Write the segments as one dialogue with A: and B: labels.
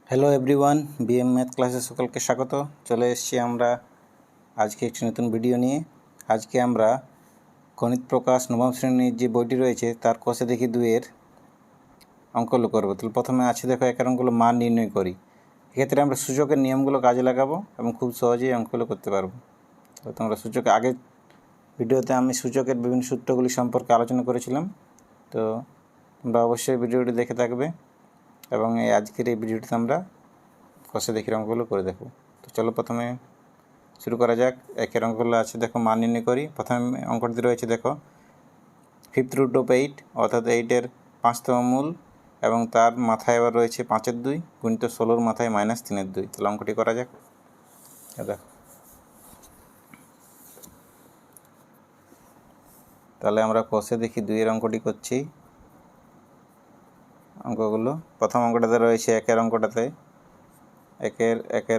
A: Hello everyone, BM math ক্লাসে সকলকে স্বাগত। চলে এসেছি আমরা আজকে একটি নতুন ভিডিও নিয়ে। আজকে আমরা গণিত প্রকাশ নবম শ্রেণীর যে বইটি রয়েছে তার কষে দেখি দুইয়ের অঙ্কগুলো করবো। তাহলে প্রথমে আছে দেখো একের অঙ্কগুলো মান নির্ণয় করি। এক্ষেত্রে আমরা সূচকের নিয়মগুলো কাজে লাগাবো এবং খুব সহজেই অঙ্কগুলো করতে পারবো। তো তোমরা সূচক আগের ভিডিওতে আমি সূচকের বিভিন্ন সূত্রগুলি সম্পর্কে আলোচনা করেছিলাম, তো তোমরা অবশ্যই ভিডিওটি দেখে থাকবে এবং আজকের এই ভিডিওটিতে আমরা কষে দেখি অঙ্কগুলো করে দেখো। তো চলো প্রথমে শুরু করা যাক। একের অঙ্কগুলো আছে দেখো মান নির্ণয় করি। প্রথমে অঙ্কটি রয়েছে দেখো 5√8 অর্থাৎ 8-এর 5তম মূল এবং তার মাথায় আবার রয়েছে 5-এর 2 গুণিত 16-র মাথায় -3-এর 2। তাহলে অঙ্কটি করা যাক। দেখো তাহলে আমরা কষে দেখি 2-এর অঙ্কটি করছি। অঙ্কগুলো প্রথম অঙ্কটাতে রয়েছে একের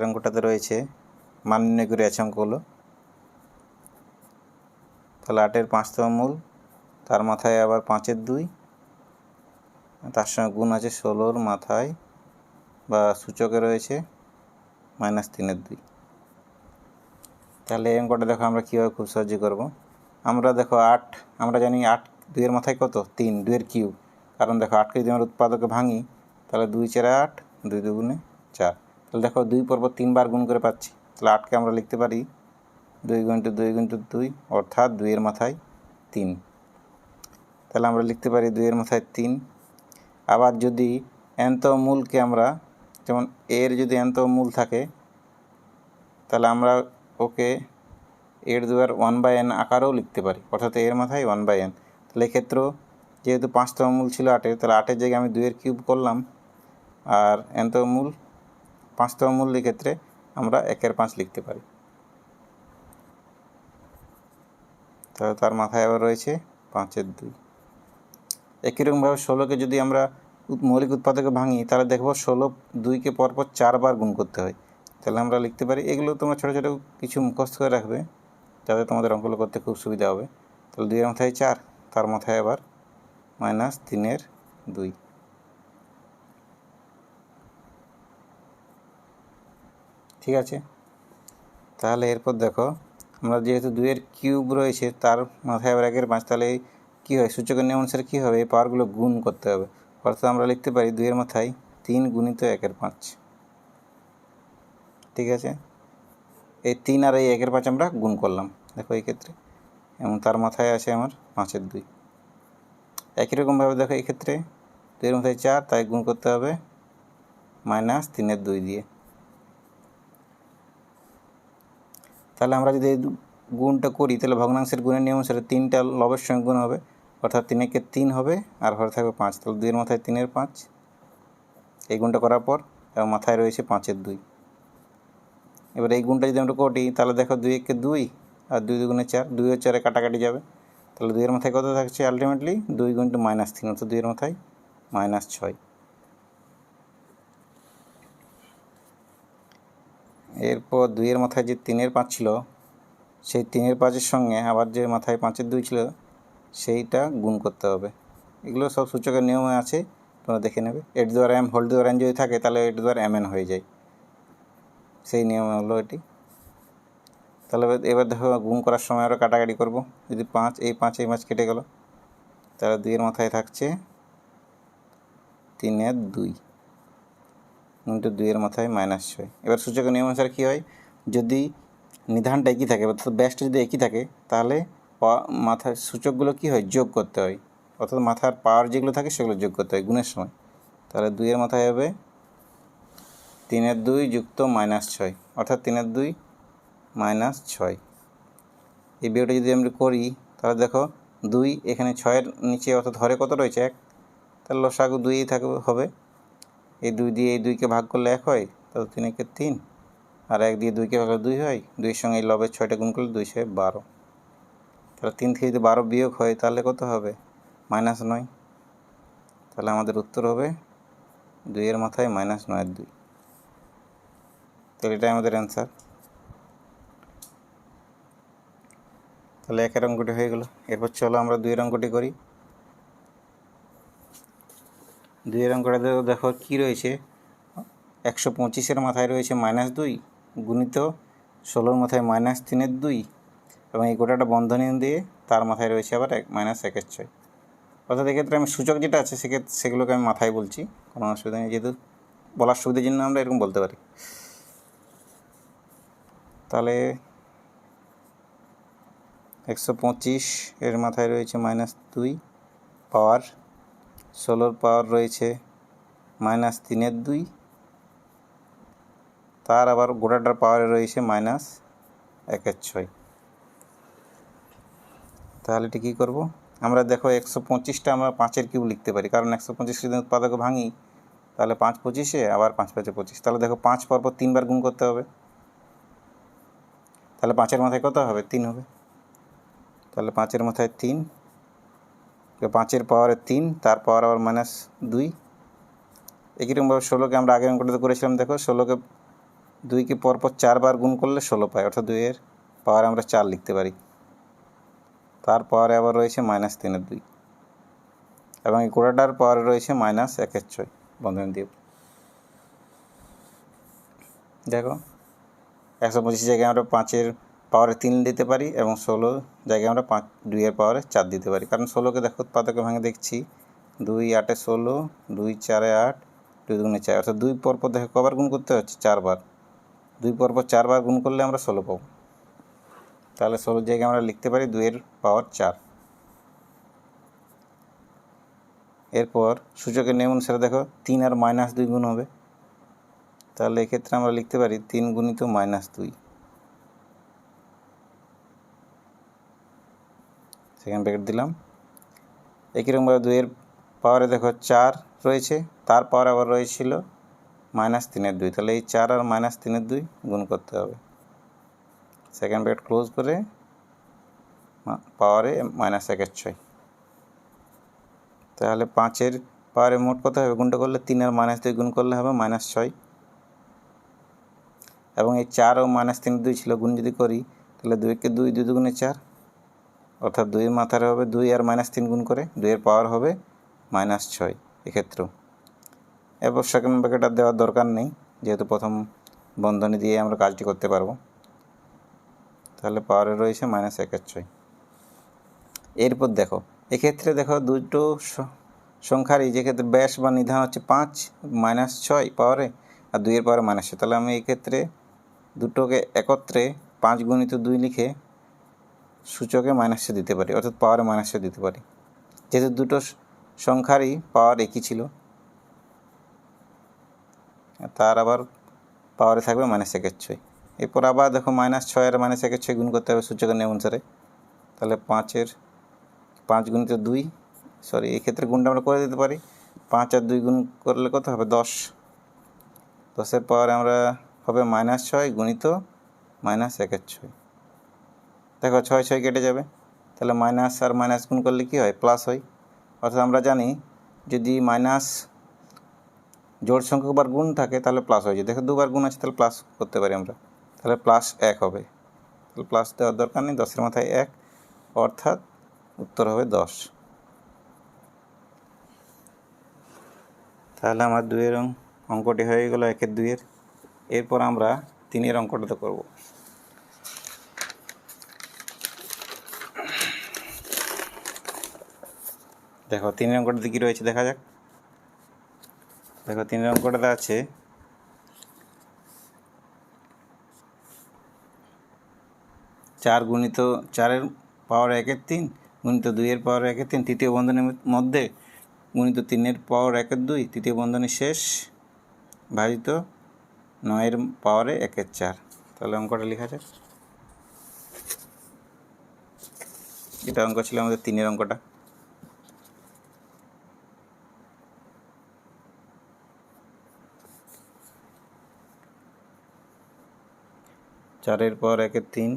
A: অঙ্কটাতে রয়েছে মান নির্ণয় করে আছে অঙ্কগুলো। তাহলে 8-এর 5তম মূল, তার মাথায় আবার 5-এর 2, তার সঙ্গে গুণ আছে 16-র মাথায় বা সূচকে রয়েছে -3-এর 2। তাহলে এই অঙ্কটা দেখো আমরা কীভাবে খুব সহজে করব। আমরা দেখো 8, আমরা জানি 8 2-এর মাথায় কত 3, 2-এর কিউব। কারণ দেখো 8কে যদি আমরা উৎপাদকে ভাঙি তাহলে 2 4 8, 2 2 গুণে 4। তাহলে দেখো 2 পর্ব 3 বার গুণ করে পাচ্ছি। তাহলে 8কে আমরা লিখতে পারি 2 × 2 × 2 অর্থাৎ 2-এর মাথায় 3। তাহলে আমরা লিখতে পারি 2-এর মাথায় 3। আবার যদি nতম মূলকে আমরা, যেমন এর যদি nতম মূল থাকে তাহলে আমরা ওকে এর দুয়ার 1/n আকারেও লিখতে পারি, অর্থাৎ এর মাথায় 1/n। তাহলে এক্ষেত্রেও যেহেতু 5তম মূল ছিল 8-এর, তাহলে 8-এর জায়গায় আমি 2-এর কিউব করলাম আর nতম মূল 5তম মূল ক্ষেত্রে আমরা 1-এর 5 লিখতে পারি। তাহলে তার মাথায় আবার রয়েছে 5-এর 2। একইরকমভাবে 16কে যদি আমরা মৌলিক উৎপাদকে ভাঙি তাহলে দেখব 16 2কে পরপর 4 বার গুণ করতে হয়। তাহলে আমরা লিখতে পারি, এগুলো তোমরা ছোটো ছোটো কিছু মুখস্থ করে রাখবে যাতে তোমাদের অঙ্কগুলো করতে খুব সুবিধা হবে। তাহলে 2-এর মাথায় 4, তার মাথায় আবার -3-এর 2। ঠিক আছে। তাহলে এরপর দেখো আমরা যেহেতু 2-এর কিউব রয়েছে তার মাথায় আবার 1-এর 5, তাহলে কী হয় সূচকের নিয়ম অনুসারে কী হবে, এই পাওয়ারগুলো গুণ করতে হবে। অর্থাৎ আমরা লিখতে পারি 2-এর মাথায় 3 গুণিত 1-এর 5। ঠিক আছে, এই 3 আর এই 1-এর 5 আমরা গুণ করলাম দেখো এই ক্ষেত্রে, এবং তার মাথায় আছে আমার 5-এর 2। একই রকমভাবে দেখো এই ক্ষেত্রে 2-এর মাথায় 4, তাই গুণ করতে হবে -3-এর 2 দিয়ে। তাহলে আমরা যদি এই গুণটা করি তাহলে ভগ্নাংশের গুণের নিয়ম অনুসারে 3টা লবের সঙ্গে গুণ হবে, অর্থাৎ 3-একে 3 হবে আর ঘরে থাকবে 5। তাহলে 2-এর মাথায় 3-এর 5 এই গুণটা করার পর এবং মাথায় রয়েছে 5-এর 2। এবার এই গুণটা যদি আমরা করি তাহলে দেখো 2-একে 2 আর 2 2 গুণে 4, 2 আর 4 কাটাকাটি যাবে। তাহলে 2-এর মাথায় কত থাকছে আলটিমেটলি 2 × -3, অর্থাৎ 2-এর মাথায় -6। এরপর 2-এর মাথায় যে 3-এর 5 ছিল সেই 3-এর 5-এর সঙ্গে আবার যে মাথায় 5-এর 2 ছিল সেইটা গুণ করতে হবে। এগুলো সব সূচকের নিয়মে আছে, তোমরা দেখে নেবে। এর দ্বারা m হোল দ্বারা n যদি থাকে তাহলে এর দ্বারা mn হয়ে যায়, সেই নিয়ম হলো এটি। তাহলে এবার দেখো গুণ করার সময় আমরা কাটাকাটি করব। যদি 5 এই 5 কেটে গেল, তাহলে 2-এর মাথায় থাকছে 3-এর 2 কিন্তু 2-এর মাথায় -6। এবার সূচকের নিয়ম অনুসারে কী হয়, যদি নিধানটা একই থাকে অর্থাৎ ব্যাসটা যদি একই থাকে তাহলে মাথার সূচকগুলো কী হয় যোগ করতে হয়, অর্থাৎ মাথার পাওয়ার যেগুলো থাকে সেগুলো যোগ করতে হয় গুণের সময়। তাহলে 2-এর মাথায় হবে 3-এর 2 যুক্ত -6, অর্থাৎ 3-এর 2 -6। এই বিয়োগটা যদি আমরা করি তাহলে দেখো 2 এখানে 6-এর নিচে অর্থাৎ ধরে কত রয়েছে 1, তাহলে লসাগু 2ই থাকবে হবে। এই 2 দিয়ে এই 2কে ভাগ করলে 1 হয়, তাহলে 3-একে 3 আর 1 দিয়ে 2কে ভাগ করলে 2 হয়। 2-এর সঙ্গে এই লবের 6টা গুণ করলে 2 6 12। তাহলে 3 থেকে যদি 12 বিয়োগ হয় তাহলে কত হবে -9। তাহলে আমাদের উত্তর হবে 2-এর মাথায় -9-এর 2। তাহলে এটাই আমাদের অ্যান্সার। তাহলে 1-এর অঙ্কটি হয়ে গেল। এরপর চলো আমরা 2-এর অঙ্কটি করি। 2-এর অঙ্কটা দেখো কী রয়েছে, 125-এর মাথায় রয়েছে -2 গুণিত 16-র মাথায় -3/2 এবং এই গোটাটা বন্ধনী দিয়ে তার মাথায় রয়েছে আবার -1/6। অর্থাৎ এক্ষেত্রে আমি সূচক যেটা আছে সেগুলোকে আমি মাথায় বলছি, কোনো অসুবিধা নেই, যেহেতু বলার সুবিধার জন্য আমরা এরকম বলতে পারি। তাহলে 125-এর মাথায় রয়েছে -2 পাওয়ার, 16-র পাওয়ার রয়েছে -3/2, তার আবার গোটাটার পাওয়ারে রয়েছে -1/6। তাহলে এটি কী করব আমরা? দেখো 125টা আমরা 5-এর কিউব লিখতে পারি, কারণ 125 যদি উৎপাদক ভাঙি তাহলে 5 25-এ আবার 5 5 25। তাহলে দেখো 5 পরপর 3বার গুণ করতে হবে, তাহলে 5-এর মাথায় কত হবে? 3 হবে। তাহলে 5-এর মাথায় 3, 5-এর পাওয়ারে 3, তার পাওয়ার আবার -2। একইরকমভাবে 16কে আমরা আগের অঙ্কটাতে করেছিলাম, দেখো 16কে 2কে পরপর 4বার গুণ করলে 16 পাই, অর্থাৎ 2-এর পাওয়ারে আমরা 4 লিখতে পারি, তার পাওয়ারে আবার রয়েছে -3/2 এবং এই গোটাটার পাওয়ারে রয়েছে -1/6 বন্ধনী দিয়ে। দেখো 125 জায়গায় আমরা 5-এর পাওয়ারে 3 দিতে পারি এবং 16 জায়গায় আমরা 2-এর পাওয়ারে 4 দিতে পারি, কারণ 16কে দেখো উৎপাদকে ভাঙে দেখছি 2 8 16, 2 4 8, 2 2 4, অর্থাৎ 2 পরপর দেখো কবার গুণ করতে হচ্ছে? 4বার। 2 পরপর 4বার গুণ করলে আমরা 16 পাবো। তাহলে 16 জায়গায় আমরা লিখতে পারি 2-এর পাওয়ার 4। এরপর সূচকের নিয়ম অনুসারে দেখো 3 আর -2 গুণ হবে, তাহলে এক্ষেত্রে আমরা লিখতে পারি 3 গুণিত -2, সেকেন্ড ব্র্যাকেট দিলাম। একইরকমভাবে 2-এর পাওয়ারে দেখো 4 রয়েছে, তার পাওয়ার আবার রয়েছিল -3/2, তাহলে এই 4 আর -3/2 গুণ করতে হবে, সেকেন্ড ব্র্যাকেট ক্লোজ করে পাওয়ারে -1/6। তাহলে 5-এর পাওয়ারে মোট কত হবে? গুণটা করলে 3 আর -2 গুণ করলে হবে -6, এবং এই 4 ও -3/2 ছিল, গুণ যদি করি তাহলে 2কে 2, 2 দুগুণে 4, অর্থাৎ 2 মাথার হবে 2 আর -3 গুণ করে 2-এর পাওয়ার হবে -6 এক্ষেত্রেও। এরপর সেকেন্ড ব্র্যাকেট আর দেওয়ার দরকার নেই, যেহেতু প্রথম বন্ধনী দিয়ে আমরা কাজটি করতে পারবো। তাহলে পাওয়ারে রয়েছে -1/6। এরপর দেখো এক্ষেত্রে দেখো দুটো সংখ্যারই যেক্ষেত্রে ব্যাস বা নিধান হচ্ছে 5 -6 পাওয়ারে আর 2-এর পাওয়ারে -6, তাহলে আমি এই ক্ষেত্রে দুটোকে একত্রে 5 গুণিত 2 লিখে সূচকে -6 দিতে পারি, অর্থাৎ পাওয়ারে -6 দিতে পারি, যেহেতু দুটো সংখ্যারই পাওয়ার একই ছিল। তার আবার পাওয়ারে থাকবে -1/6। এরপর আবার দেখো -6 আর -1/6 গুণ করতে হবে সূচকের নিয়ম অনুসারে, তাহলে 5 গুণিত 2, সরি এই ক্ষেত্রে গুণটা আমরা করে দিতে পারি, 5 আর 2 গুণ করলে কত হবে? 10, 10-এর পাওয়ারে আমরা হবে -6 গুণিত -1/6। দেখো 6 6 কেটে যাবে, তাহলে মাইনাস আর মাইনাস গুণ করলে কী হয়? প্লাস হয়। অর্থাৎ আমরা জানি যদি মাইনাস জোড় সংখ্যকবার গুণ থাকে তাহলে প্লাস হয়ে যায়, দেখো 2বার গুণ আছে তাহলে প্লাস করতে পারি আমরা, তাহলে +1 হবে, তাহলে প্লাস দেওয়ার দরকার নেই, 10-এর মাথায় 1, অর্থাৎ উত্তর হবে 10। তাহলে আমার 2-এর অঙ্কটি হয়ে গেল 1-এর 2-এর। এরপর আমরা 3-এর অঙ্কটাতে করব। দেখো 3-এর অঙ্কটাতে কী রয়েছে দেখা যাক। দেখো 3-এর অঙ্কটাতে আছে 4 গুণিত 4-এর পাওয়ার 1-এর 3 গুণিত 2-এর পাওয়ার 1-এর 3 তৃতীয় বন্ধনীর মধ্যে গুণিত 3-এর পাওয়ার 1-এর 2 তৃতীয় বন্ধনী শেষ ভাজিত 9-এর পাওয়ারে 1-এর 4। তাহলে অঙ্কটা লেখা যাক। এটা অঙ্ক ছিল আমাদের 3-এর অঙ্কটা। চারের পাওয়ার 1-এর 3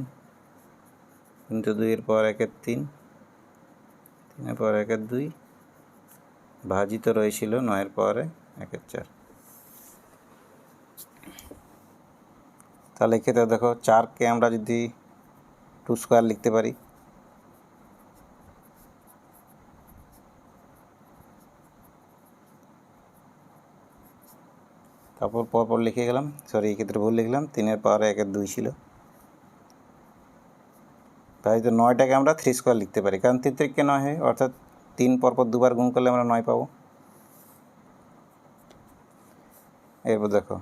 A: কিন্তু 2-এর পাওয়ার 1-এর 3 3-এর পাওয়ার 1-এর 2 ভাজিত রয়েছিল 9-এর পাওয়ারে 1-এর 4। তাহলে এক্ষেত্রে দেখো 4কে আমরা যদি 2 স্কোয়ার লিখতে পারি, তারপর পরপর লিখে গেলাম, সরি এই ক্ষেত্রে ভুল লিখলাম, 3 এর পাওয়ারে 1 এর 2 ছিল। তাই তো 9টাকে আমরা 3 স্কোয়ার লিখতে পারি, কারণ 3 3 9 হয়, অর্থাৎ 3 পরপর দুবার গুণ করলে আমরা 9 পাবো। এরপর দেখো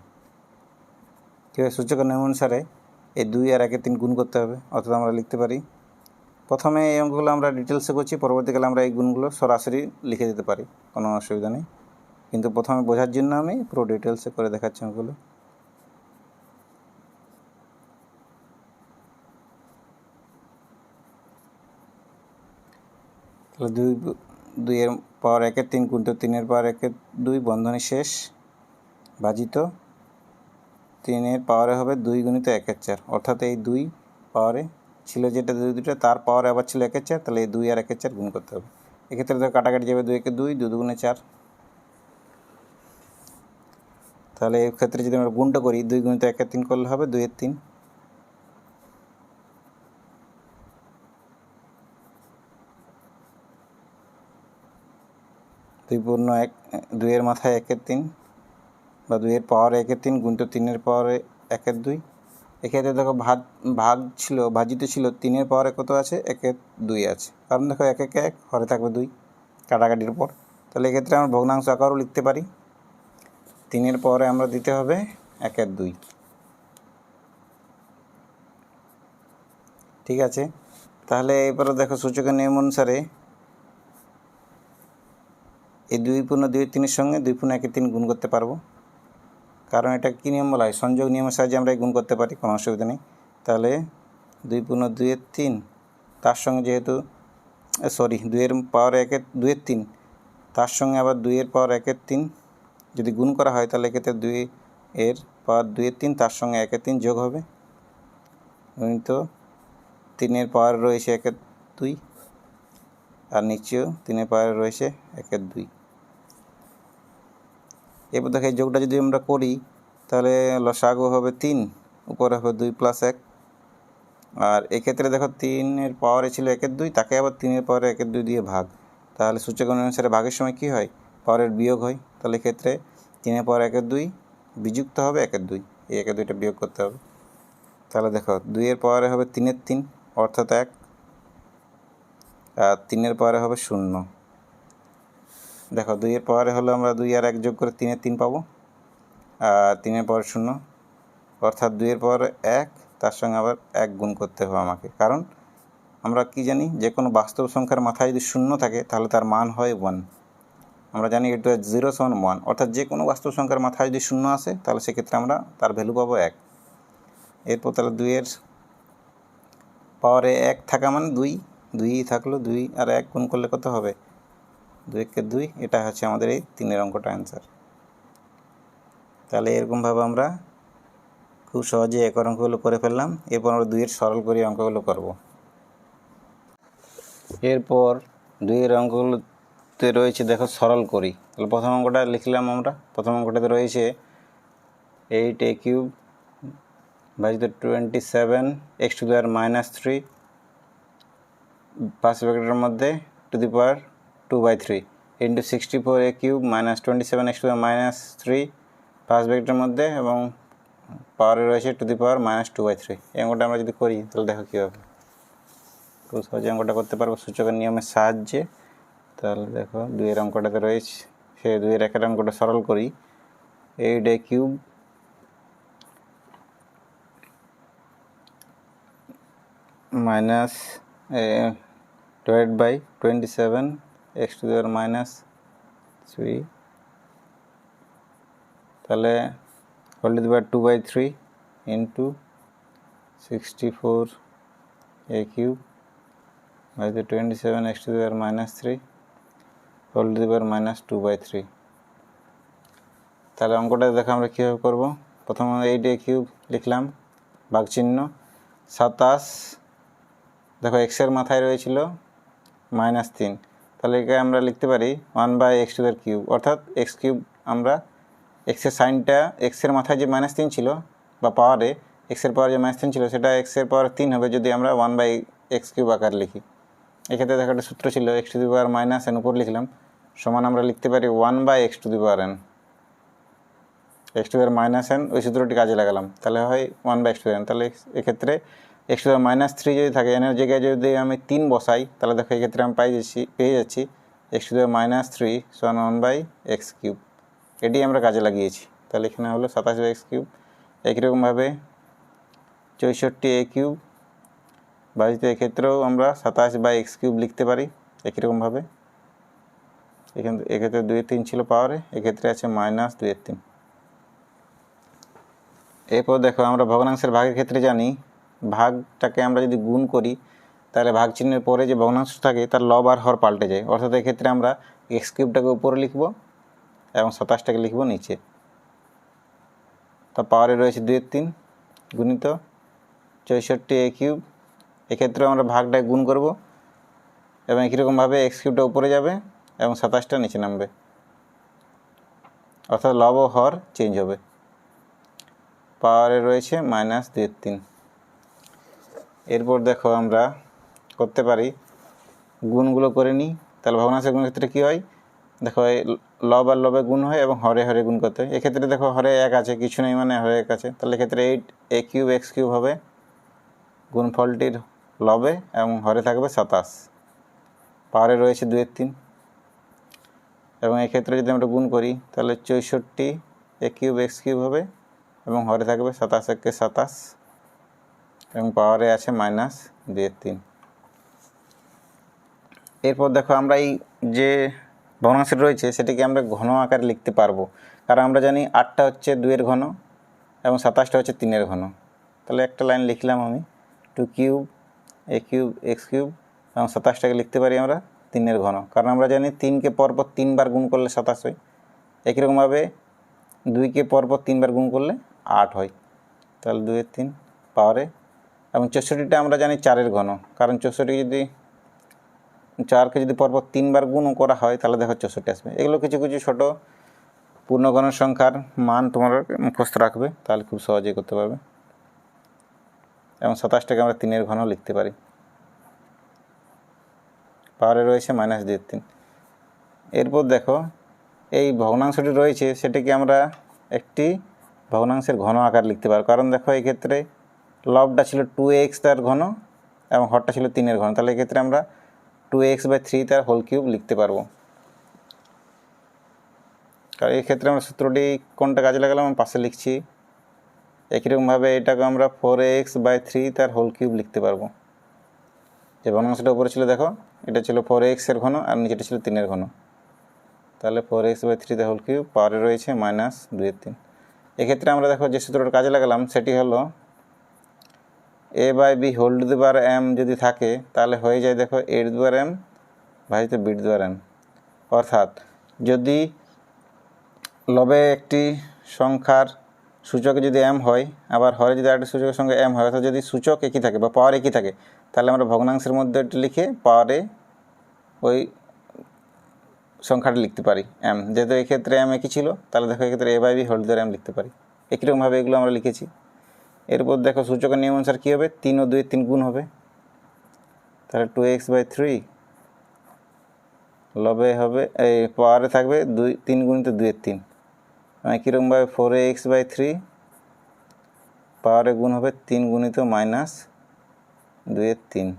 A: কীভাবে সূচকের নিয়ম অনুসারে এই 2 আর 1 এর 3 গুণ করতে হবে, অর্থাৎ আমরা লিখতে পারি, প্রথমে এই অঙ্কগুলো আমরা ডিটেলসে করছি, পরবর্তীকালে আমরা এই গুণগুলো সরাসরি লিখে দিতে পারি, কোনো অসুবিধা নেই, কিন্তু প্রথমে বোঝার জন্য আমি পুরো ডিটেলসে করে দেখাচ্ছি অঙ্কগুলো। তাহলে 2 এর পাওয়ার 1 এর 3 গুণিত 3 এর পাওয়ার 1 এর 2 বন্ধনী শেষ ভাজিত 3 এর পাওয়ারে হবে 2 গুণিত 1 এর 4, অর্থাৎ এই 2 পাওয়ারে ছিল যেটা 2 তার পাওয়ারে আবার ছিল 1 এর 4, তাহলে এই 2 আর 1 এর 4 গুণ করতে হবে। এক্ষেত্রে তো কাটাকাটি যাবে, 2 একে 2, 2 দুগুণে 4, তাহলে এই ক্ষেত্রে যদি আমরা গুণটা করি 2 গুণিত 1 এর 3 করলে হবে 2 এর 3, 2 পূর্ণ 1, 2 এর মাথায় 1 এর 3 বা 2 এর পাওয়ারে 1 এর 3 গুণিত 3 এর পাওয়ারে 1 এর 2। এক্ষেত্রে দেখো ভাজিত ছিল 3 এর পাওয়ারে কত আছে, 1 এর 2 আছে, কারণ দেখো 1 1 1 হরে থাকবে 2 কাটাকাটির পর, তাহলে এক্ষেত্রে আমরা ভগ্নাংশ আকারও লিখতে পারি, 3 এর পাওয়ারে আমরা দিতে হবে 1 এর 2, ঠিক আছে। তাহলে এরপরে দেখো সূচকের নিয়ম অনুসারে এই 2 পূর্ণ 2 এর 3 সঙ্গে 2 পূর্ণ 1 এর 3 গুণ করতে পারবো, কারণ এটা কী নিয়ম বলা হয়, সংযোগ নিয়মের সাহায্যে আমরা গুণ করতে পারি, কোনো অসুবিধা নেই। তাহলে 2 পূর্ণ 2 এর 3 তার সঙ্গে যেহেতু 2 এর পাওয়ার 1 এর 2 এর 3 তার সঙ্গে আবার 2 এর পাওয়ার 1 এর 3 যদি গুণ করা হয়, তাহলে এক্ষেত্রে 2 এর পাওয়ার 2 এর 3 তার সঙ্গে 1 এর 3 যোগ হবে, তো 3 এর পাওয়ার রয়েছে 1 এর 2 আর নিচেও 3 এর পাওয়ার রয়েছে 1 এর 2। এরপর দেখো এই যোগটা যদি আমরা করি, তাহলে লসাগু হবে 3, উপরে হবে 2 + 1, আর এক্ষেত্রে দেখো 3 এর পাওয়ারে ছিল 1 এর 2, তাকে আবার 3 এর পাওয়ারে 1 এর 2 দিয়ে ভাগ, তাহলে সূচক অনুসারে ভাগের সময় কী হয়, পাওয়ারের বিয়োগ হয়, তাহলে এক্ষেত্রে 3 এর পাওয়ার 1 এর 2 বিযুক্ত হবে 1 এর 2, এই 1 এর 2টা বিয়োগ করতে হবে, তাহলে দেখো 2 এর পাওয়ারে হবে 3 এর 3 অর্থাৎ 1, আর 3 এর পাওয়ারে হবে 0, দেখো 2 এর পাওয়ারে হলো আমরা 2 আর 1 যোগ করে 3 এর 3 পাবো, আর 3 এর পাওয়ার 0, অর্থাৎ 2 এর পাওয়ারে 1 তার সঙ্গে আবার 1 গুণ করতে হবে আমাকে, কারণ আমরা কি জানি, যে কোনো বাস্তব সংখ্যার মাথায় যদি 0 থাকে তাহলে তার মান হয় 1, আমরা জানি এটা 0 সমান 1, অর্থাৎ যে কোনো বাস্তব সংখ্যার মাথায় যদি 0 আসে তাহলে সেক্ষেত্রে আমরা তার ভ্যালু পাবো 1। এরপর তাহলে 2 এর পাওয়ারে 1 থাকা মানে 2 থাকলো, 2 আর 1 গুণ করলে কত হবে, 2 × 2, এটা হচ্ছে আমাদের এই 3 অঙ্কটা অ্যান্সার। তাহলে এরকমভাবে আমরা খুব সহজে এক অঙ্কগুলো করে ফেললাম, এরপর আমরা 2 এর সরল করে অঙ্কগুলো করব। এরপর 2 এর অঙ্কগুলোতে রয়েছে দেখো সরল করি, তাহলে প্রথম অঙ্কটা লিখলাম আমরা, প্রথম অঙ্কটাতে রয়েছে 8a³ ভাজিত 27x⁻³ পাঁচ ব্র্যাকেটের মধ্যে two the power 2/3 into 64a³ -27x⁻³ পাঁচ ব্র্যাকেটের মধ্যে এবং পাওয়ারে রয়েছে টু দি পাওয়ার -2/3। এই অঙ্কটা আমরা যদি করি তাহলে দেখো কী হবে, খুব সহজে অঙ্কটা করতে পারবো সূচকের নিয়মের সাহায্যে। তাহলে দেখো 2 এর অঙ্কটাতে রয়েছে, সে 2 এর 1 এর অঙ্কটা সরল করি, 8a³ divided by 27x⁻³ তাহলে whole to the power 2/3 into 64a³ by the 27x⁻³ whole to the power -2/3। তাহলে অঙ্কটা দেখো আমরা কীভাবে করব, প্রথমে 8a³ লিখলাম, ভাগ চিহ্ন 27, দেখো এক্সের মাথায় রয়েছিল -3, তাহলে একে আমরা লিখতে পারি 1/x⁵, অর্থাৎ x³ আমরা এক্সের সাইনটা, এক্সের মাথায় যে -3 ছিল বা পাওয়ারে এক্সের পাওয়ারে যে -3 ছিল সেটা এক্সের পাওয়ার 3 হবে যদি আমরা 1/x³ আকার লিখি। এক্ষেত্রে দেখো একটা সূত্র ছিল x⁻n উপর লিখলাম, সমান আমরা লিখতে পারি 1/x⁻n, x two the power minus N ওই সূত্রটি কাজে লাগালাম, তাহলে হয় 1/x²n। তাহলে এক্ষেত্রে এক্স টু দি পাওয়ার -3 যদি থাকে, এনের জায়গায় যদি আমি 3 বসাই, তাহলে দেখো এক্ষেত্রে আমি পেয়ে যাচ্ছি x two the power -3 = 1/x³। এটি আমরা কাজে লাগিয়েছি। তাহলে এখানে হলো 27/x³। একইরকমভাবে 64a³ ভাজিত এক্ষেত্রেও আমরা 27/x³ লিখতে পারি একইরকমভাবে। এক্ষেত্রে 2/3 ছিল পাওয়ারে, এক্ষেত্রে আছে -2/3। এরপর দেখো আমরা ভগ্নাংশের ভাগের ক্ষেত্রে জানি ভাগটাকে আমরা যদি গুণ করি, তাহলে ভাগ চিহ্নের পরে যে ভগ্নাংশ থাকে তার লব আর হর পাল্টে যায়। অর্থাৎ এক্ষেত্রে আমরা x³ উপরে লিখব এবং 27টাকে লিখব নিচে। তা পাওয়ারে রয়েছে 2/3 গুণিত 64a³। এক্ষেত্রেও আমরা ভাগটাকে গুণ করব এবং একইরকমভাবে x³ উপরে যাবে এবং 27টা নিচে নামবে, অর্থাৎ লব ও হর চেঞ্জ হবে। পাওয়ারে রয়েছে -2/3। এরপর দেখো আমরা করতে পারি গুণগুলো করে নিই। তাহলে ভগ্নাংশের গুণের ক্ষেত্রে কী হয়, দেখো এই লব আর লবে গুণ হয় এবং হরে হরে গুণ করতে হয়। এক্ষেত্রে দেখো হরে 1 আছে, কিছু নেই মানে হরে 1 আছে, তাহলে এক্ষেত্রে 8a³ হবে গুণফলটির লবে এবং হরে থাকবে 27। পাওয়ারে রয়েছে 2/3 এবং এক্ষেত্রে যদি আমরা গুণ করি তাহলে 64a³ হবে এবং হরে থাকবে 27 একে 27 এবং পাওয়ারে আছে -2/3। এরপর দেখো আমরা এই যে ভগ্নাংশ রয়েছে সেটিকে আমরা ঘন আকারে লিখতে পারবো, কারণ আমরা জানি 8টা হচ্ছে 2-এর ঘন এবং 27টা হচ্ছে 3-এর ঘন। তাহলে একটা লাইন লিখলাম আমি 2³ a³ x³ এবং 27টাকে লিখতে পারি আমরা 3-এর ঘন, কারণ আমরা জানি 3কে পরপর 3 বার গুণ করলে 27 হয়। একইরকমভাবে 2কে পরপর 3 বার গুণ করলে 8 হয়। তাহলে 2/3 পাওয়ারে, এবং 64টা আমরা জানি 4-এর ঘন, কারণ 64 যদি 4কে যদি পরপর 3 বার গুণ করা হয় তাহলে দেখো 64 আসবে। এগুলো কিছু কিছু ছোটো পূর্ণগণের সংখ্যার মান তোমরা মুখস্থ রাখবে, তাহলে খুব সহজেই করতে পারবে। এবং 27টাকে আমরা 3-এর ঘন লিখতে পারি। পাওয়ারে রয়েছে -2/3। এরপর দেখো এই ভগ্নাংশটি রয়েছে সেটিকে আমরা একটি ভগ্নাংশের ঘন আকার লিখতে পারবো, কারণ দেখো এই ক্ষেত্রে লবটা ছিল 2x তার ঘন এবং হরটা ছিল 3-এর ঘন, তাহলে এক্ষেত্রে আমরা 2x/3 তার হোল কিউব লিখতে পারবো। কারণ এই ক্ষেত্রে আমরা সূত্রটি কোনটা কাজে লাগালাম আমি পাশে লিখছি। একইরকমভাবে এটাকে আমরা 4x/3 তার হোল কিউব লিখতে পারবো। যে ভগ্নাংশটা উপরে ছিল দেখো এটা ছিল 4x এর ঘন আর নিচেটা ছিল 3-এর ঘন, তাহলে 4x/3 তার হোল কিউব পাওয়ারে রয়েছে -2/3। এক্ষেত্রে আমরা দেখো যে সূত্রটা কাজে লাগালাম সেটি হলো a/b whole to the power m যদি থাকে তাহলে হয়ে যায় দেখো a to the power m ভাজিত b to the power m। অর্থাৎ যদি লবে একটি সংখ্যার সূচকে যদি m হয়, আবার হরে যদি আরেকটি সূচকের সঙ্গে m হয়, অর্থাৎ যদি সূচক একই থাকে বা পাওয়ার একই থাকে, তাহলে আমরা ভগ্নাংশের মধ্যে লিখে পাওয়ারে ওই সংখ্যাটা লিখতে পারি m। যেহেতু এক্ষেত্রে m একই ছিল তাহলে দেখো এক্ষেত্রে a/b whole to the power m লিখতে পারি। একইরকমভাবে এগুলো আমরা লিখেছি। এরপর দেখো সূচকের নিয়ম অনুসার কী হবে, 3 ও 2 3 গুণ হবে, তাহলে 2x/3 লবে হবে এই পাওয়ারে থাকবে 3 গুণিত 2/3। একইরকমভাবে 4x/3 পাওয়ারে গুণ হবে 3 গুণিত -2/3।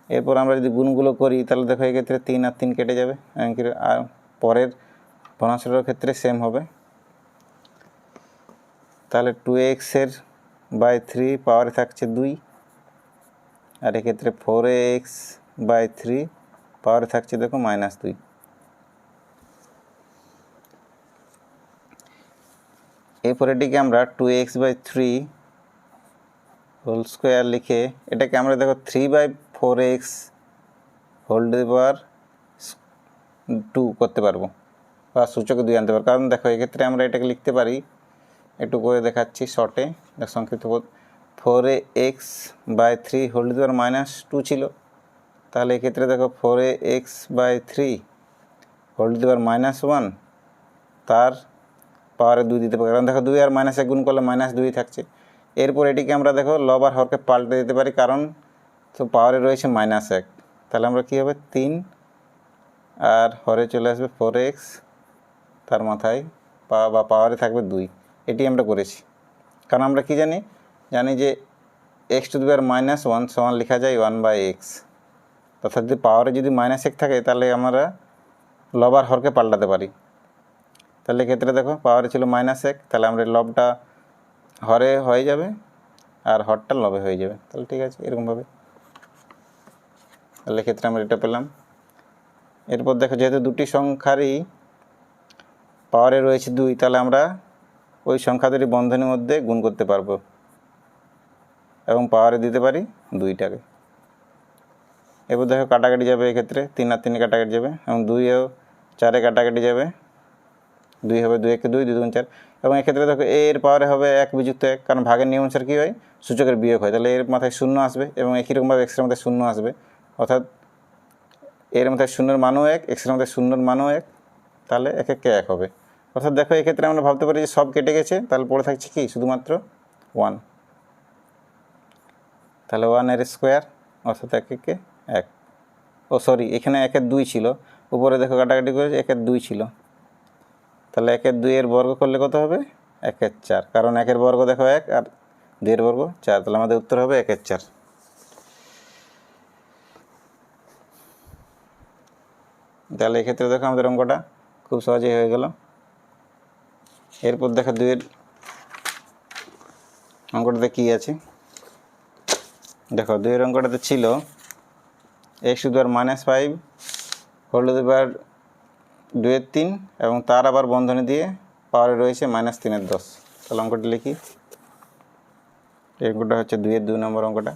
A: এরপর আমরা যদি গুণগুলো করি তাহলে দেখো এক্ষেত্রে 3 আর 3 কেটে যাবে, আর পরের ভগ্নাংশটার ক্ষেত্রে সেম হবে। তাহলে 2x/3 পাওয়ারে থাকছে 2 আর এক্ষেত্রে 4x/3 পাওয়ারে থাকছে দেখো -2। এরপর এটিকে আমরা 2x/3 হোল স্কোয়ার লিখে এটাকে আমরা দেখো 3/4x হোল টু দি পাওয়ার 2 করতে পারবো বা সূচকে 2 আনতে পারবো। কারণ দেখো এক্ষেত্রে আমরা এটাকে লিখতে পারি, একটু করে দেখাচ্ছি শর্টে, সংক্ষিপ্ত 4x/3 হোল টু দি পাওয়ার -2 ছিল, তাহলে এক্ষেত্রে দেখো 4x/3 হোল টু দি পাওয়ার -1 তার পাওয়ারে 2 দিতে পারি, কারণ দেখো 2 আর -1 গুণ করলে -2 থাকছে। এরপর এটিকে আমরা দেখো লব আর হরকে পাল্টে দিতে পারি, কারণ তো পাওয়ারে রয়েছে -1, তাহলে আমরা কী হবে 3 আর হরে চলে আসবে 4x তার মাথায় বা পাওয়ারে থাকবে 2। এটি আমরা করেছি, কারণ আমরা কি জানি যে x⁻−1 সমান লেখা যায় 1/x। অর্থাৎ যদি পাওয়ারে যদি -1 থাকে তাহলে আমরা লব আর হরকে পাল্টাতে পারি। তাহলে এক্ষেত্রে দেখো পাওয়ারে ছিল -1, তাহলে আমরা লবটা হরে হয়ে যাবে আর হরটা লবে হয়ে যাবে। তাহলে ঠিক আছে, এরকমভাবে। তাহলে এক্ষেত্রে আমরা এটা পেলাম। এরপর দেখো যেহেতু দুটি সংখ্যারই পাওয়ারে রয়েছে 2, তাহলে আমরা ওই সংখ্যা দুটি বন্ধনীর মধ্যে গুণ করতে পারবো এবং পাওয়ারে দিতে পারি 2টাকে। এরপর দেখো কাটাকাটি যাবে, এক্ষেত্রে 3 আর 3 কাটাকাটি যাবে এবং 2 ও 4 কাটাকাটি যাবে, 2 হবে 2 একে 2, 2 2 4। এবং এক্ষেত্রে দেখো এর পাওয়ারে হবে 1 বিযুক্ত 1, কারণ ভাগের নিয়ম অনুসারে কী হয়, সূচকের বিয়োগ হয়। তাহলে এর মাথায় 0 আসবে এবং একই রকমভাবে এক্সের মধ্যে 0 আসবে, অর্থাৎ এর মাথায় 0-এর মানও 1, এক্সের মধ্যে 0-এর মানও 1, তাহলে 1 1 1 হবে। অর্থাৎ দেখো এক্ষেত্রে আমরা ভাবতে পারি যে সব কেটে গেছে, তাহলে পড়ে থাকছে কি শুধুমাত্র 1। তাহলে 1 এর স্কোয়ার অর্থাৎ 1 1 1। ও সরি, এখানে 1 এর 2 ছিল, উপরে দেখো কাটাকাটি করেছে 1 এর 2 ছিল, তাহলে 1 এর 2 এর বর্গ করলে কত হবে 1 এর 4, কারণ 1 এর বর্গ দেখো 1 আর 2 এর বর্গ 4, তাহলে আমাদের উত্তর হবে 1 এর 4। তাহলে এক্ষেত্রে দেখো আমাদের অঙ্কটা খুব সহজেই হয়ে গেল। এরপর দেখো 2 এর অঙ্কটাতে কী আছে, দেখো 2 এর অঙ্কটাতে ছিল x⁻−5 2 এর 3 এবং তার আবার বন্ধনী দিয়ে পাওয়ারে রয়েছে -3 এর 10। তাহলে অঙ্কটি লিখি। এই অঙ্কটা হচ্ছে 2 এর 2 নম্বর অঙ্কটা।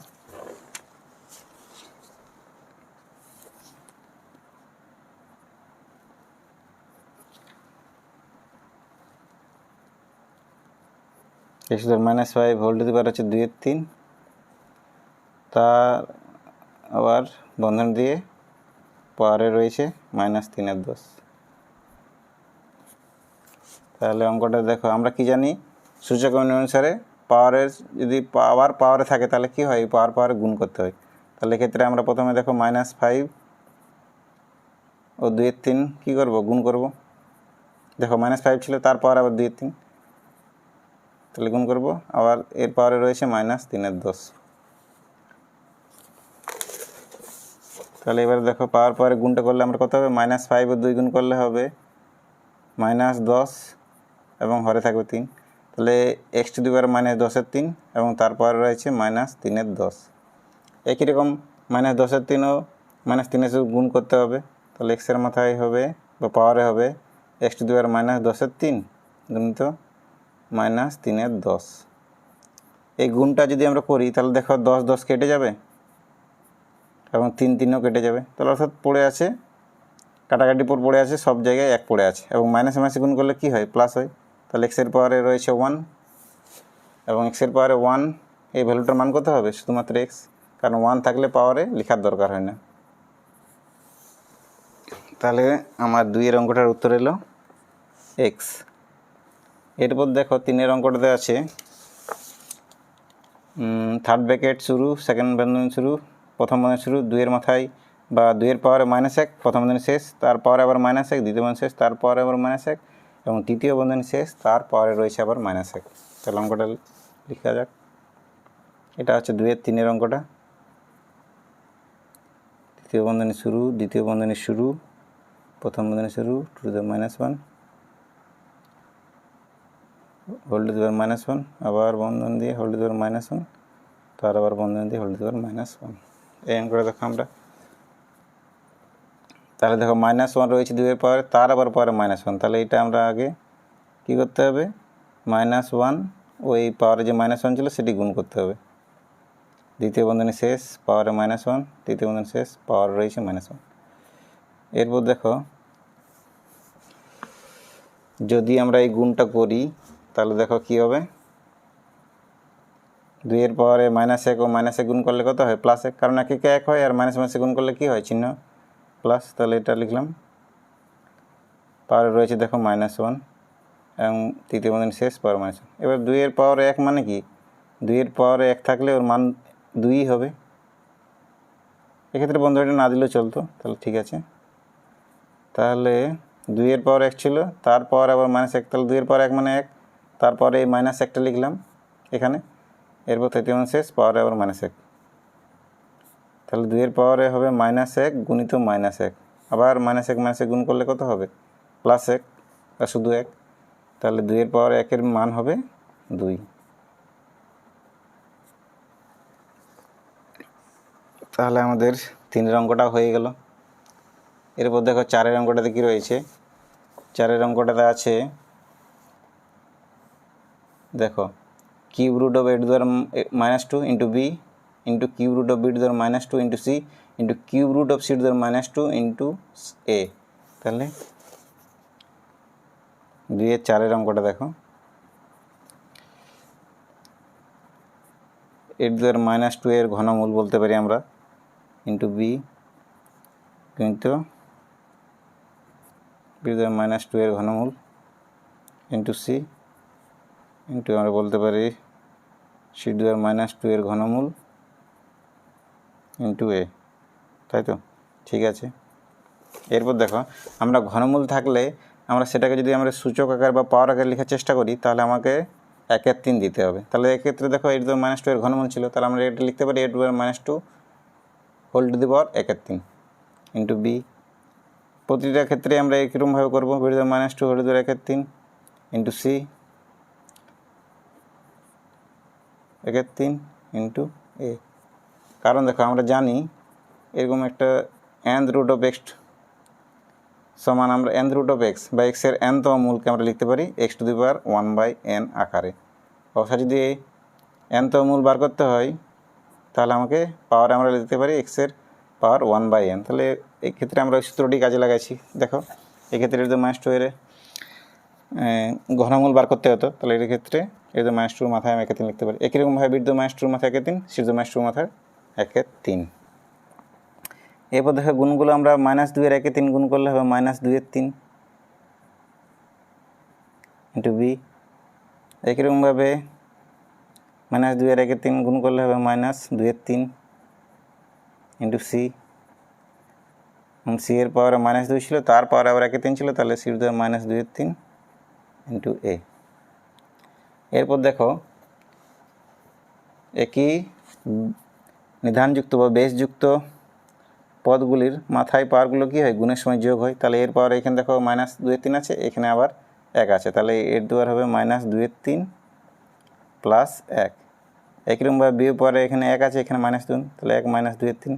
A: x⁻−5 হচ্ছে 2 এর 3, তার আবার বন্ধন দিয়ে পাওয়ারে রয়েছে -3 এর 10। তাহলে অঙ্কটা দেখো আমরা কি জানি, সূচক অনুসারে পাওয়ারের যদি পাওয়ারে থাকে তাহলে কি হয়, পাওয়ারে গুণ করতে হয়। তাহলে এক্ষেত্রে আমরা প্রথমে দেখো -5 ও 2 এর 3 কী করবো, গুণ করব। দেখো -5 ছিল, তার পাওয়ার আবার 2 এর 3, তাহলে গুণ করব, আবার এর পাওয়ারে রয়েছে -3 এর 10। তাহলে এবারে দেখো পাওয়ারে গুণটা করলে আমরা কত হবে, -5 ও 2 গুণ করলে হবে -10 এবং হরে থাকবে 3, তাহলে x⁻−10 এর 3 এবং তারপরে রয়েছে -3 এর 10। একই রকম -10 এর 3 ও -3 এর গুণ করতে হবে, তাহলে x এর মাথায় হবে বা পাওয়ারে হবে x⁻−10 এর 3 গুণিত -3 এর 10। এই গুণটা যদি আমরা করি তাহলে দেখো 10 10 কেটে যাবে এবং 3 3ও কেটে যাবে, তাহলে অর্থাৎ পড়ে আছে কাটাকাটি পড়ে আছে, সব জায়গায় 1 পড়ে আছে এবং মাইনাসে মাইনাসে গুণ করলে কি হয়, প্লাস হয়। তাহলে x এর পাওয়ারে রয়েছে 1 এবং x এর পাওয়ারে 1, এই ভ্যালুটার মান কত হবে, শুধুমাত্র x, কারণ 1 থাকলে পাওয়ারে লেখার দরকার হয় না। তাহলে আমার 2 এর অঙ্কটার উত্তর এলো x। এরপর দেখো 3 এর অঙ্কটাতে আছে থার্ড ব্র্যাকেট শুরু, সেকেন্ড বন্ধনী শুরু, প্রথম বন্ধনী শুরু, 2 এর মাথায় বা 2 এর পাওয়ারে -1 প্রথম বন্ধনী শেষ, তার পাওয়ারে আবার -1 দ্বিতীয় বন্ধনী শেষ, তার পাওয়ারে আবার -1 এবং তৃতীয় বন্ধনী শেষ, তার পাওয়ারে রয়েছে আবার -1। তাহলে অঙ্কটা লেখা যাক। এটা হচ্ছে 2 এর 3 এর অঙ্কটা। তৃতীয় বন্ধনী শুরু, দ্বিতীয় বন্ধনী শুরু, প্রথম বন্ধনী শুরু, (1) (-1) আবার বন্ধন দিয়ে (-1) তার আবার বন্ধন দিয়ে (-1) এই অঙ্কটা দেখো আমরা। তাহলে দেখো -1 রয়েছে 2 এর পাওয়ারে, তার আবার পাওয়ারে -1, তাহলে এটা আমরা আগে কী করতে হবে, -1 ওই পাওয়ারে যে -1 ছিল সেটি গুণ করতে হবে। দ্বিতীয় বন্ধনী শেষ, পাওয়ারে -1, তৃতীয় বন্ধনী শেষ, পাওয়ার রয়েছে -1। এরপর দেখো যদি আমরা এই গুণটা করি তাহলে দেখো কি হবে, 2 এর পাওয়ারে -1 ও -1 গুণ করলে কত হয়, +1, কারণ 1 কে 1 হয় আর -1 গুণ করলে কি হয়, চিহ্ন প্লাস। তাহলে এটা লিখলাম, পাওয়ারে রয়েছে দেখো -1 এবং তৃতীয় বন্ধনী শেষ, পাওয়ার -1। এবার 2 এর পাওয়ারে 1 মানে কি, 2 এর পাওয়ারে 1 থাকলে ওর মান 2 হবে। এক্ষেত্রে বন্ধনীটা না দিলেও চলতো, তাহলে ঠিক আছে। তাহলে 2 এর পাওয়ার 1 ছিল, তারপর আবার -1, তাহলে 2 এর পাওয়ার 1 মানে 1, তারপরে এই -1টা লিখলাম এখানে, এরপর তৃতীয় শেষ পাওয়ারে আবার -1, তাহলে 2 এর পাওয়ারে হবে -1 গুণিত -1, আবার -1 গুণ করলে কত হবে +1 বা শুধু 1, তাহলে 2 এর পাওয়ার 1 এর মান হবে 2। তাহলে আমাদের 3-এর অঙ্কটা হয়ে গেল। এরপর দেখো 4-এর অঙ্কটাতে কী রয়েছে। 4-এর অঙ্কটাতে আছে দেখো cube root of a⁻² into b into cube root of b⁻² into c into cube root of c⁻² into a. তাহলে 2-এর অঙ্কটা দেখো, a⁻² এর ঘনমূল বলতে পারি আমরা, ইন্টু বি কিন্তু b⁻² এর ঘনমূল ইন্টু সি ইন্টু আমরা বলতে পারি c⁻² এর ঘনমূল ইন্টু এ, তাই তো? ঠিক আছে। এরপর দেখো আমরা ঘনমূল থাকলে আমরা সেটাকে যদি আমরা সূচক আকার বা পাওয়ার আকারে লেখার চেষ্টা করি তাহলে আমাকে 1/3 দিতে হবে। তাহলে এক্ষেত্রে দেখো a⁻² এর ঘনমূল ছিল, তাহলে আমরা এটা লিখতে পারি a⁻² whole to the power 1/3 into b. প্রতিটা ক্ষেত্রে আমরা এরকমভাবে করবো, b⁻² whole to the power 1/3 into c 1/3 into a. কারণ দেখো আমরা জানি এরকম একটা nth রুট অফ x সমান আমরা nth রুট অফ x বা x এর nতম মূলকে আমরা লিখতে পারি x⁴ 1/n আকারে। অবশ্য যদি nতম মূল বার করতে হয় তাহলে আমাকে পাওয়ারে আমরা লিখতে পারি x এর পাওয়ার 1/n। তাহলে এই ক্ষেত্রে আমরা ওই সূত্রটি কাজে লাগাইছি। দেখো এক্ষেত্রে a⁻² এর ঘনমূল বার করতে হতো, তাহলে এর ক্ষেত্রে a⁻² মাথায় আমি 1/3 লিখতে পারি। একইরকমভাবে b⁻² মাথায় 1/3, c⁻² মাথায় 1/3। এরপর দেখো গুণগুলো আমরা -2 এর 1/3 গুণ করলে হবে -2/3 ইন্টু বি। একইরকমভাবে -2 এর 1/3 গুণ করলে হবে -2/3 ইন্টু সি। সি এর পাওয়ারে -2 ছিল, তার পাওয়ারে আবার 1/3 ছিল, তাহলে c⁻² ইন্টু এ। এরপর দেখো একই নিধানযুক্ত বা বেসযুক্ত পদগুলির মাথায় পাওয়ারগুলো কী হয় গুণের সময় যোগ হয়। তাহলে এর পাওয়ার এখানে দেখো -2/3 আছে, এখানে আবার 1 আছে, তাহলে এর দুয়ার হবে -2/3 প্লাস 1। একইরকমভাবে বি পাওয়ারে এখানে 1 আছে, এখানে -2, তাহলে 1 -2/3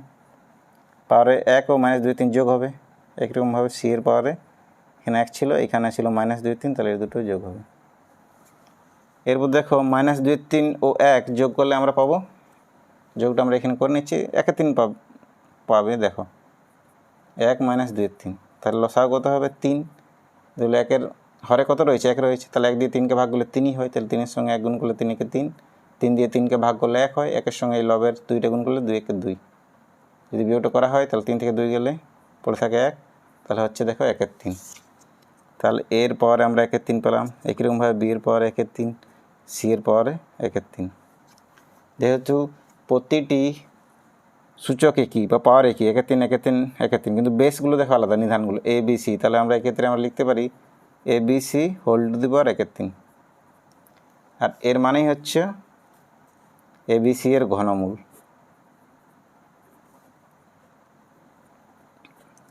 A: পাওয়ারে 1 ও -2/3 যোগ হবে। একইরকমভাবে সি এর পাওয়ারে এখানে 1 ছিল, এখানে ছিল -2/3, তাহলে এর দুটো যোগ হবে। এরপর দেখো -2/3 ও 1 যোগ করলে আমরা পাবো, যোগটা আমরা এখানে করে নিচ্ছি, 1/3 পাবে। দেখো 1 -2/3, তাহলে লসাগু কত হবে 3। তাহলে 1-এর হরে কত রয়েছে 1 রয়েছে, তাহলে 1 দিয়ে 3কে ভাগ করলে 3ই হয়, তাহলে 3-এর সঙ্গে 1 গুণ করলে 3 3, 3 দিয়ে 3কে ভাগ করলে 1 হয়, 1-এর সঙ্গে এই লবের 2টা গুণ করলে 2 2। যদি বিয়োগটা করা হয় তাহলে 3 থেকে 2 গেলে পড়ে থাকে 1, তাহলে হচ্ছে দেখো 1/3। তাহলে এর পাওয়ারে আমরা 1/3 পেলাম। একইরকমভাবে বি এর পাওয়ারে 1/3, সি এর পাওয়ারে 1/3। যেহেতু প্রতিটি সূচক একই বা পাওয়ার একই 1/3 1/3 1/3, কিন্তু বেসগুলো দেখো আলাদা, নিধানগুলো এ বি সি, তাহলে আমরা এক্ষেত্রে আমরা লিখতে পারি ABC whole to the power 1/3। আর এর মানেই হচ্ছে ABC এর ঘনমূল।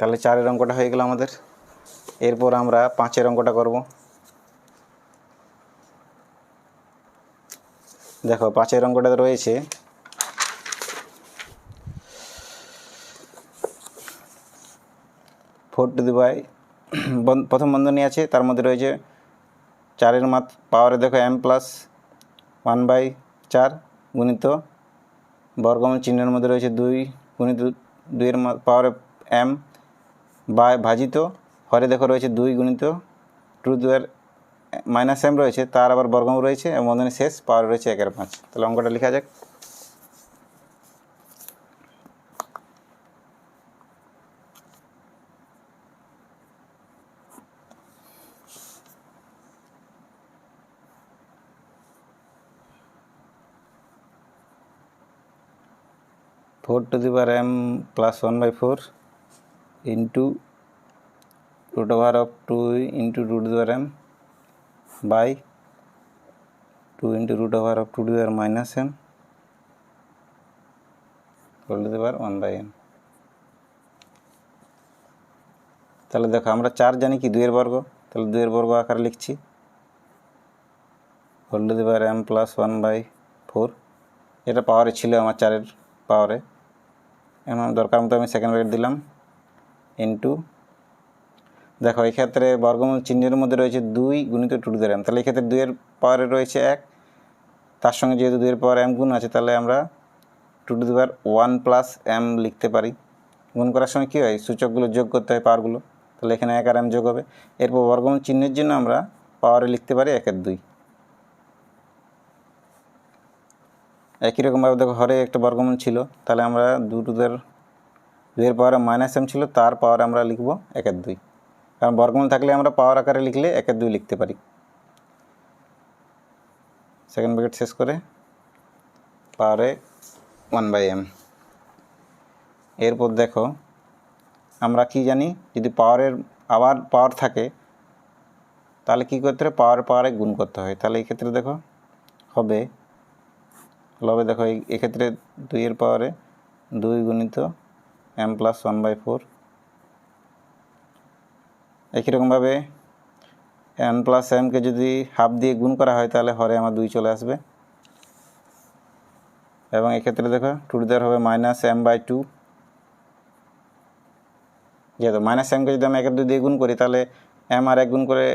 A: তাহলে 4-এর অঙ্কটা হয়ে গেল আমাদের। এরপর আমরা 5-এর অঙ্কটা করব। দেখো 5-এর অঙ্কটা রয়েছে প্রথম বন্ধনী আছে, তার মধ্যে রয়েছে 4-এর পাওয়ারে দেখো m+1/4 গুণিত বর্গমূল চিহ্নের মধ্যে রয়েছে 2 গুণিত 2-এর পাওয়ারে m ভাজিত হরে দেখো রয়েছে 2 গুণিত 2 -m রয়েছে, তার আবার বর্গমূল রয়েছে এবং বন্ধনী শেষ পাওয়ার রয়েছে 1/5। তাহলে অঙ্কটা লেখা যাক। (4 to the power m+1/4) into 2 into root over m by 2 into root over 2 to the power minus m whole to the power 1 by m। তাহলে দেখো আমরা 4 জানি কি 2 এর বর্গ, তাহলে 2 এর বর্গ আকারে লিখছি whole to the power m plus 1 by 4। এটা পাওয়ারে ছিল আমার 4 এর পাওয়ারে, এখন দরকার মতো আমি সেকেন্ড ব্র্যাকেট দিলাম ইনটু, দেখো এই ক্ষেত্রে বর্গমূল চিহ্নের মধ্যে রয়েছে 2 গুণিত 2 to the power m, তাহলে এই ক্ষেত্রে 2 এর পাওয়ারে রয়েছে 1, তার সঙ্গে যেহেতু 2 এর পাওয়ার m গুণ আছে তাহলে আমরা 2 to the power 1 plus m লিখতে পারি। গুণ করার সময় কী হয়, সূচকগুলো যোগ করতে হয় পাওয়ারগুলো, তাহলে এখানে 1 আর m যোগ হবে। এরপর বর্গমূল চিহ্নের জন্য আমরা পাওয়ারে লিখতে পারি 1 এর 2। একই রকমভাবে দেখো হরে একটা বর্গমূল ছিল, তাহলে আমরা 2 to the 2 এর পাওয়ারে মাইনাস m ছিল, তার পাওয়ারে আমরা লিখব 1 এর 2, কারণ বর্গমূল থাকলে আমরা পাওয়ার আকারে লিখলে 1 এর 2 লিখতে পারি। সেকেন্ড ব্র্যাকেট শেষ করে পাওয়ারে 1 by m। এরপর দেখো আমরা কি জানি, যদি পাওয়ারের আবার পাওয়ার থাকে তাহলে কি করতে হবে, পাওয়ারে গুণ করতে হয়। তাহলে এই ক্ষেত্রে দেখো হবে দেখো এক্ষেত্রে 2 এর পাওয়ারে 2 গুণিত m plus 1 by 4। একই রকমভাবে n plus m কে যদি হাফ দিয়ে গুণ করা হয় তাহলে হরে আমার 2 চলে আসবে, এবং এক্ষেত্রে দেখো 2 to the power হবে মাইনাস m by 2। যেহেতু মাইনাস m কে যদি আমি 1 এর 2 দিয়ে গুণ করি তাহলে m আর 1 গুণ করে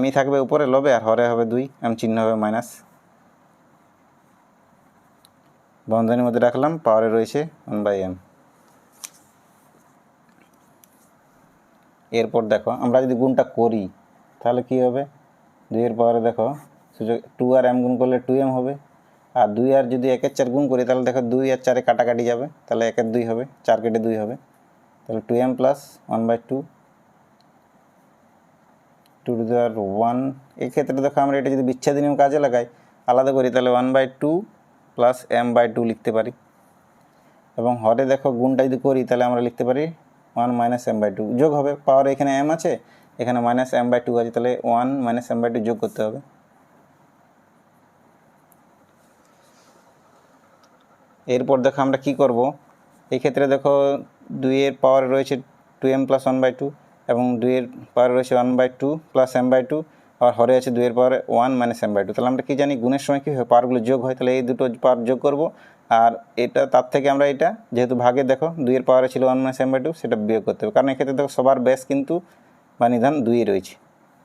A: mই থাকবে উপরে লবে, আর হরে হবে 2, m চিহ্ন হবে মাইনাস। বন্ধনীর মধ্যে রাখলাম, পাওয়ারে রয়েছে 1 by m। এরপর দেখো আমরা যদি গুণটা করি তাহলে কি হবে, 2 এর পাওয়ারে দেখো সূচক 2 আর m গুণ করলে 2m হবে, আর 2 আর যদি 1 এর 4 গুণ করি তাহলে দেখো 2 আর 4 কাটাকাটি যাবে, তাহলে 1 এর 2 হবে, 4 কেটে 2 হবে, তাহলে 2m plus 1 by 2 2 to the power 1। এই ক্ষেত্রে দেখো আমরা এটা যদি বিচ্ছেদ নিয়ম কাজে লাগাই আলাদা করি তাহলে 1 by 2 plus m by 2 লিখতে পারি, এবং হরে দেখো গুণটা যদি করি তাহলে আমরা লিখতে পারি 1 minus m by 2 যোগ হবে, পাওয়ারে এখানে m আছে এখানে মাইনাস m by 2 আছে, তাহলে 1 minus m by 2 যোগ করতে হবে। এরপর দেখো আমরা কি করব, এই ক্ষেত্রে দেখো 2 এর পাওয়ার রয়েছে 2m plus 1 by 2 এবং 2 এর পাওয়ার রয়েছে 1 by 2 plus m by 2, আর হরে আছে 2 এর পাওয়ারে 1 minus m by 2। তাহলে আমরা কি জানি গুণের সময় কী হয়, পাওয়ারগুলো যোগ হয়, তাহলে এই দুটো পাওয়ার যোগ করব, আর এটা তার থেকে আমরা এটা যেহেতু ভাগে দেখো 2 এর পাওয়ারে ছিল 1 minus m by 2 সেটা বিয়োগ করতে হবে, কারণ এক্ষেত্রে দেখো সবার বেস কিন্তু বা নিধান 2ই রয়েছে,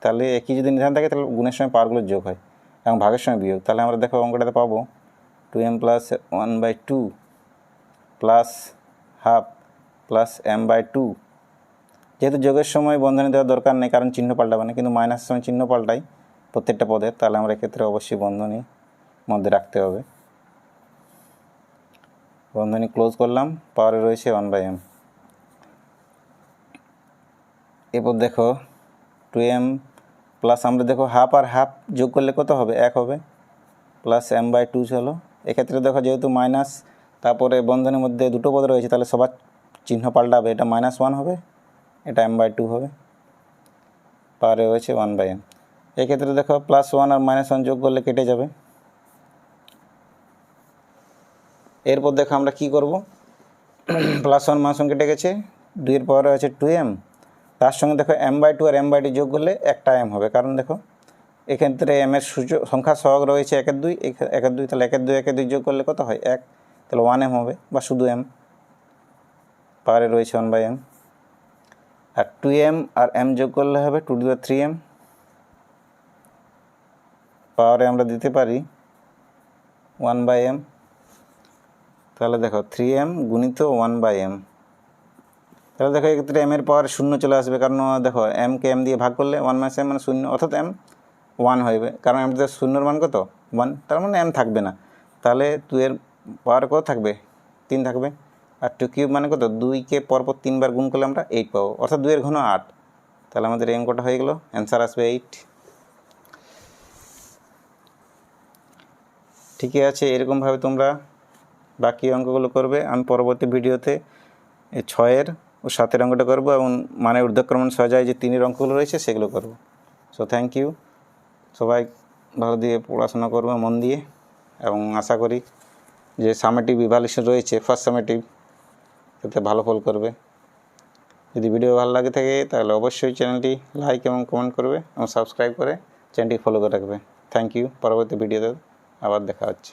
A: তাহলে একই যদি নিধান থাকে তাহলে গুণের সময় পাওয়ারগুলো যোগ হয় এবং ভাগের সময় বিয়োগ। তাহলে আমরা দেখো অঙ্কটাতে পাবো 2m plus 1 by 2 plus half plus m by 2। যেহেতু যোগের সময় বন্ধনী দেওয়ার দরকার নেই কারণ চিহ্ন পাল্টাবে না, কিন্তু মাইনাসের সময় চিহ্ন পাল্টাই প্রত্যেকটা পদের, তাহলে আমরা এক্ষেত্রে অবশ্যই বন্ধনী মধ্যে রাখতে হবে। বন্ধনী ক্লোজ করলাম, পাওয়ারে রয়েছে 1 by m। এরপর দেখো 2m প্লাস আমরা দেখো হাফ আর হাফ যোগ করলে কত হবে, 1 হবে, প্লাস m by 2 চলো। এক্ষেত্রে দেখো যেহেতু মাইনাস তারপরে বন্ধনের মধ্যে দুটো পদ রয়েছে তাহলে সবার চিহ্ন পাল্টাবে, এটা -1 হবে, এটা m by 2 হবে, পাওয়ারে রয়েছে 1 by m। এক্ষেত্রে দেখো +1 আর -1 যোগ করলে কেটে যাবে। এরপর দেখো আমরা কি করব, +1 -1 কেটে গেছে, 2 এর পাওয়ারে আছে 2m, তার সঙ্গে দেখো m by 2 R m by 2 যোগ করলে একটা m হবে, কারণ দেখো এক্ষেত্রে m এর সংখ্যা সহগ রয়েছে 1 এর 2, 1 এর 2, তাহলে 1 এর 2 1 এর 2 যোগ করলে কত হয় 1, তাহলে 1m হবে বা শুধু m, পাওয়ারে রয়েছে 1 by m। R 2m R m যোগ করলে হবে 2 to the 3m, পাওয়ারে আমরা দিতে পারি 1 by m, তাহলে দেখো 3m গুণিত 1 by m। তাহলে দেখো এক্ষেত্রে m এর পাওয়ার 0 চলে আসবে, কারণ দেখো m কে m দিয়ে ভাগ করলে 1 minus m মানে 0, অর্থাৎ m 1 হবে, কারণ আমাদের 0 এর মান কত 1, তার মানে m থাকবে না, তাহলে 2 এর পাওয়ার কত থাকবে 3 থাকবে, আর 2 কিউব মানে কত 2কে পরপর 3 বার গুণ করলে আমরা 8 পাবো, অর্থাৎ 2 এর ঘন 8, তাহলে আমাদের এই অঙ্কটা হয়ে গেল, অ্যান্সার আসবে 8। ঠিকই আছে, এরকমভাবে তোমরা বাকি অঙ্কগুলো করবে। আমি পরবর্তী ভিডিওতে 6-এর ও 7-এর অঙ্কটা করব এবং মানে ঊর্ধ্বক্রমণ সহজায় যে 3-এর অঙ্কগুলো রয়েছে সেগুলো করব। সো থ্যাংক ইউ, সবাই ভালো দিয়ে পড়াশোনা করবে মন দিয়ে, এবং আশা করি যে সামেটিভ ইভ্যালুয়েশন রয়েছে ফার্স্ট সামেটিভ, তাতে ভালো ফল করবে। যদি ভিডিও ভালো লাগে থাকে তাহলে অবশ্যই চ্যানেলটি লাইক এবং কমেন্ট করবে এবং সাবস্ক্রাইব করে চ্যানেলটি ফলো করে রাখবে। থ্যাংক ইউ, পরবর্তী ভিডিওতে আবার দেখা হচ্ছে।